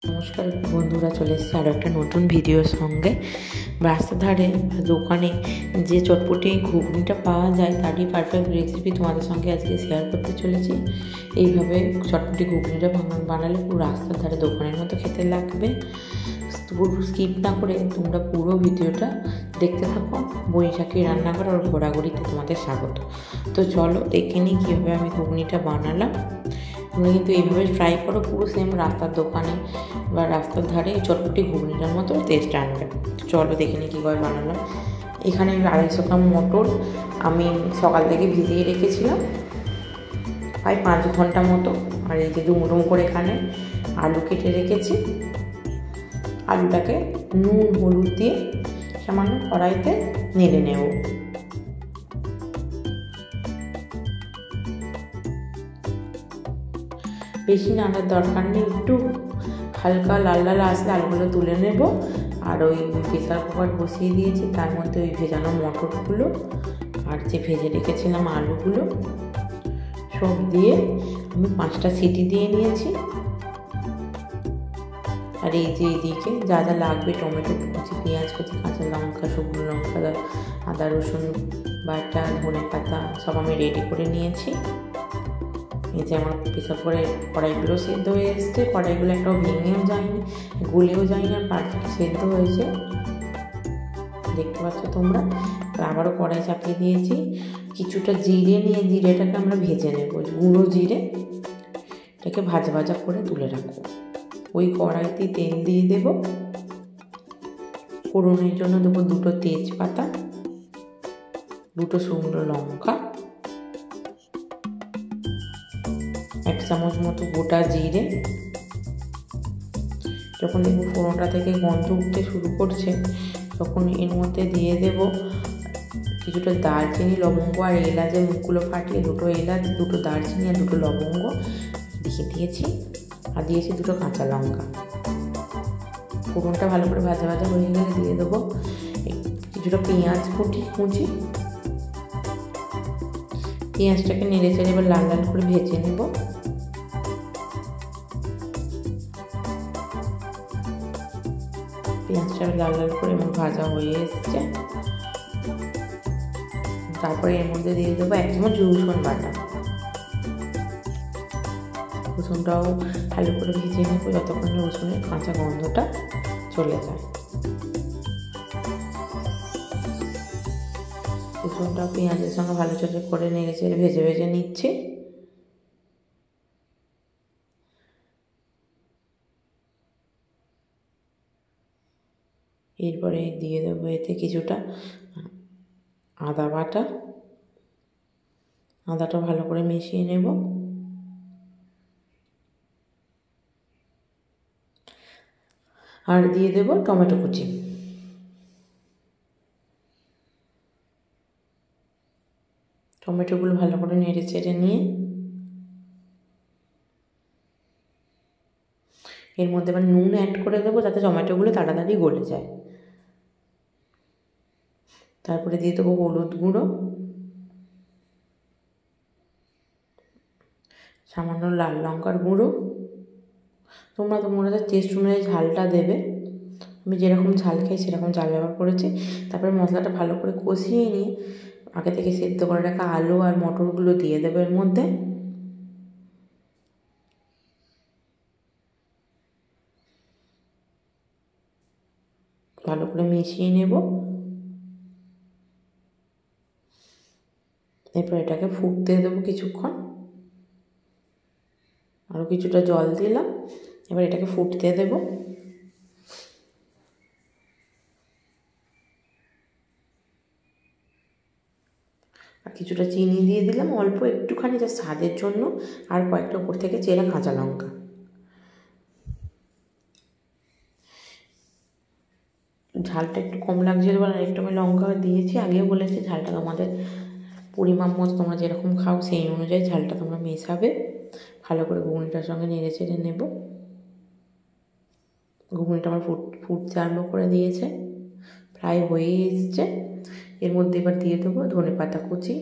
নমস্কার বন্ধুরা, চলে এসেছি আরও একটা নতুন ভিডিওর সঙ্গে। রাস্তার ধারে দোকানে যে চটপটি ঘুগনিটা পাওয়া যায় তারই পারফেক্ট রেসিপি তোমাদের সঙ্গে আজকে শেয়ার করতে চলেছি। এইভাবে চটপটি ঘুগনিটা বানালে পুরো রাস্তার ধারে দোকানের মতো খেতে লাগবে। পুরো স্কিপ না করে তোমরা পুরো ভিডিওটা দেখতে থাকো। বৈশাখী রান্নাঘর আর ঘোরাঘুরিতে তোমাদের স্বাগত। তো চলো দেখে নিই কীভাবে আমি ঘুগনিটা বানালাম। তোমরা কিন্তু এইভাবে ট্রাই করো, পুরো সেম রাস্তার দোকানে বা রাস্তার ধারে চটপটি ঘুগনিটার মতো টেস্ট আনবে। চলো দেখে নিই কীভাবে বানালাম। এখানে 250 গ্রাম মটর আমি সকাল থেকে ভিজিয়ে রেখেছিলাম প্রায় 5 ঘন্টা মতো। আর এই যে ডুমডুম করে এখানে আলু কেটে রেখেছি। আলুটাকে নুন হলুদ দিয়ে সামান্য কড়াইতে নেড়ে নেব। বেশি নাড়ার দরকার নেই, একটু হালকা লাল লাল আসলে আলুগুলো তুলে নেব। আর ওই প্রেসার কুকার বসিয়ে দিয়েছি, তার মধ্যে ওই ভেজানো মটরগুলো আর যে ভেজে রেখেছিলাম আলুগুলো সব দিয়ে আমি 5টা সিটি দিয়ে নিয়েছি। আর এই যে এইদিকে যা যা লাগবে, টমেটো কুচি, পেঁয়াজ কুচি, কাঁচা লঙ্কা, শুকনো লঙ্কা, আদা রসুন বাটা, ধনে পাতা সব আমি রেডি করে নিয়েছি। এই যে আমার প্রেসার করে কড়াইগুলো সেদ্ধ হয়ে এসছে। কড়াইগুলো একটাও ভেঙেও যায়নি, গলেও যায়নি, আর পারফেক্ট সেদ্ধ হয়েছে, দেখতে পাচ্ছ তোমরা। আবারও কড়াই চাপিয়ে দিয়েছি। কিছুটা জিরে নিয়ে জিরেটাকে আমরা ভেজে নেব, গুঁড়ো জিরে, এটাকে ভাজা ভাজা করে তুলে রাখবো। ওই কড়াইতে তেল দিয়ে দেব। ফোড়নের জন্য দেবো 2টো তেজপাতা, 2টো শুকনো লঙ্কা, 1 চামচ মতো গোটা জিরে। যখন দেখবো ফোড়নটা থেকে গন্ধ উঠতে শুরু করছে, তখন এর মধ্যে দিয়ে দেব কিছুটা দারচিনি, লবঙ্গ আর এলাচের মুখগুলো ফাটিয়ে 2টো এলাচ, 2টো দারচিনি আর 2টো লবঙ্গ দিয়ে দিয়েছি। আর দিয়েছি 2টো কাঁচা লঙ্কা। ফোড়নটা ভালো করে ভাজা ভাজা হয়ে গেলে দিয়ে দেবো কিছুটা পেঁয়াজ কুচি। পেঁয়াজটাকে নেড়ে চেড়ে এবার লাল লাল করে ভেজে নেব। পেঁয়াজটা লাল লাল করে এবং ভাজা হয়ে এসছে। তারপরে এর মধ্যে দিয়ে দেবো 1 চামচ রসুন বাটা। রসুনটাও ভালো করে ভেজে নেবো যতক্ষণ রসুনের কাঁচা গন্ধটা চলে যায়। রসুনটা পেঁয়াজের সঙ্গে ভালো করে নেড়ে চেড়ে ভেজে নিচ্ছি। এরপরে দিয়ে দেবো এতে কিছুটা আদা বাটা। আদাটা ভালো করে মিশিয়ে নেব। আর দিয়ে দেব টমেটো কুচি। টমেটোগুলো ভালো করে নেড়ে চেড়ে নিয়ে এর মধ্যে আবার নুন অ্যাড করে দেবো যাতে টমেটোগুলো তাড়াতাড়ি গলে যায়। তারপরে দিয়ে দেবো হলুদ গুঁড়ো, সামান্য লাল লঙ্কার গুঁড়ো। তোমরা টেস্ট অনুযায়ী ঝালটা দেবে। আমি যেরকম ঝাল খাই সেরকম ঝাল ব্যবহার করেছি। তারপরে মশলাটা ভালো করে কষিয়ে নিয়ে আগে থেকে সেদ্ধ করে রাখা আলু আর মটরগুলো দিয়ে দেবো এর মধ্যে। ভালো করে মিশিয়ে নেব। এরপর এটাকে ফুটতে দেবো কিছুক্ষণ। আরও কিছুটা জল দিলাম। এবার এটাকে ফুটতে দেব। আর কিছুটা চিনি দিয়ে দিলাম, অল্প একটুখানি, যা স্বাদের জন্য। আর কয়েকটা উপর থেকে চেরা কাঁচা লঙ্কা। ঝালটা একটু কম লাগছে বলে আর একটু আমি লঙ্কা দিয়েছি। আগেও বলেছি ঝালটা তোমাদের পরিমাপ মতো তোমরা যেরকম খাও সেই অনুযায়ী ঝালটা তোমরা মেশাবে। ভালো করে ঘুগনিটার সঙ্গে নেড়ে চেড়ে নেব। ঘুগনিটা আমার ফুটতে আরম্ভ করে দিয়েছে, প্রায় হয়ে এসছে। এর মধ্যে এবার দিয়ে দেবো ধনে পাতা কুচি,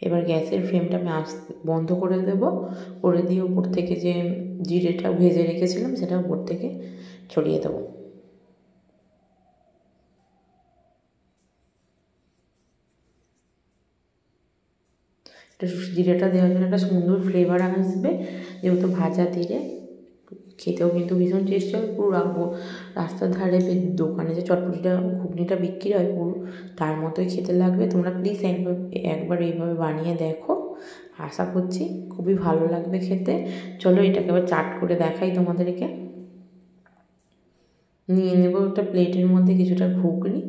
এবার গ্যাসের ফ্লেমটা আমি বন্ধ করে দেব, করে দিয়ে উপর থেকে যে জিরেটা ভেজে রেখেছিলাম সেটা উপর থেকে ছড়িয়ে দেবো। জিরেটা দেওয়ার জন্য একটা সুন্দর ফ্লেভার আসবে, যেহেতু ভাজা জিরে। খেতেও কিন্তু ভীষণ টেস্টি হবে। পুরো রাস্তার ধারে দোকানে যে চটপটিটা ঘুগনিটা বিক্রি হয় পুরো তার মতোই খেতে লাগবে। তোমরা প্লিজ একবার এইভাবে বানিয়ে দেখো, আশা করছি খুবই ভালো লাগবে খেতে। চলো এটাকে এবার চাট করে দেখাই তোমাদেরকে। নিয়ে নেব একটা প্লেটের মধ্যে কিছুটা ঘুগনি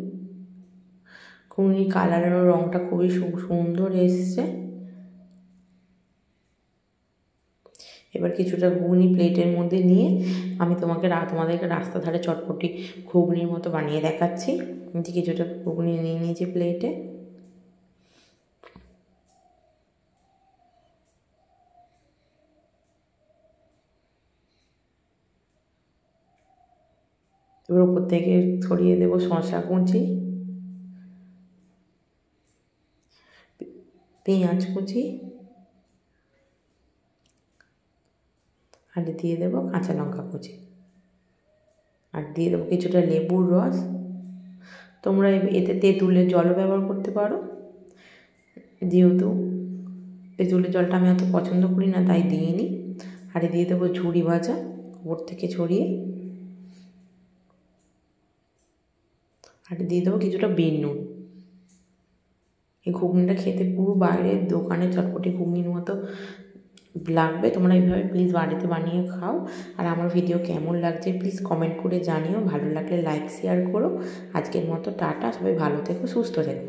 কালারের রঙটা খুবই সুন্দর এসছে। এবার কিছুটা ঘুগনি প্লেটের মধ্যে নিয়ে আমি তোমাদেরকে রাস্তা ধারে চটপটি ঘুগনির মতো বানিয়ে দেখাচ্ছি। কিছুটা ঘুগনি নিয়ে নিয়েছি প্লেটে। এবার উপর থেকে ছড়িয়ে দেবো শসা কুচি, পেঁয়াজ কুচি, আর দিয়ে দেবো কাঁচা লঙ্কা কুচি, আর দিয়ে দেবো কিছুটা লেবুর রস। তোমরা এতে তেঁতুলের জলও ব্যবহার করতে পারো, যেহেতু তেঁতুলের জলটা আমি অত পছন্দ করি না তাই দিইনি। আর দিয়ে দেবো ঝুড়ি ভাজা উপর থেকে ছড়িয়ে, আর দিয়ে দেবো কিছুটা বিট নুন। এই ঘুগনিটা খেতে পুরো বাইরের দোকানে চটপটি ঘুগনির মতো লাগবে। তোমরা এইভাবে প্লিজ বাড়িতে বানিয়ে খাও। আর আমার ভিডিও কেমন লাগছে প্লিজ কমেন্ট করে জানিও। ভালো লাগলে লাইক শেয়ার করো। আজকের মতো টাটা, সবাই ভালো থেকো, সুস্থ থেকো।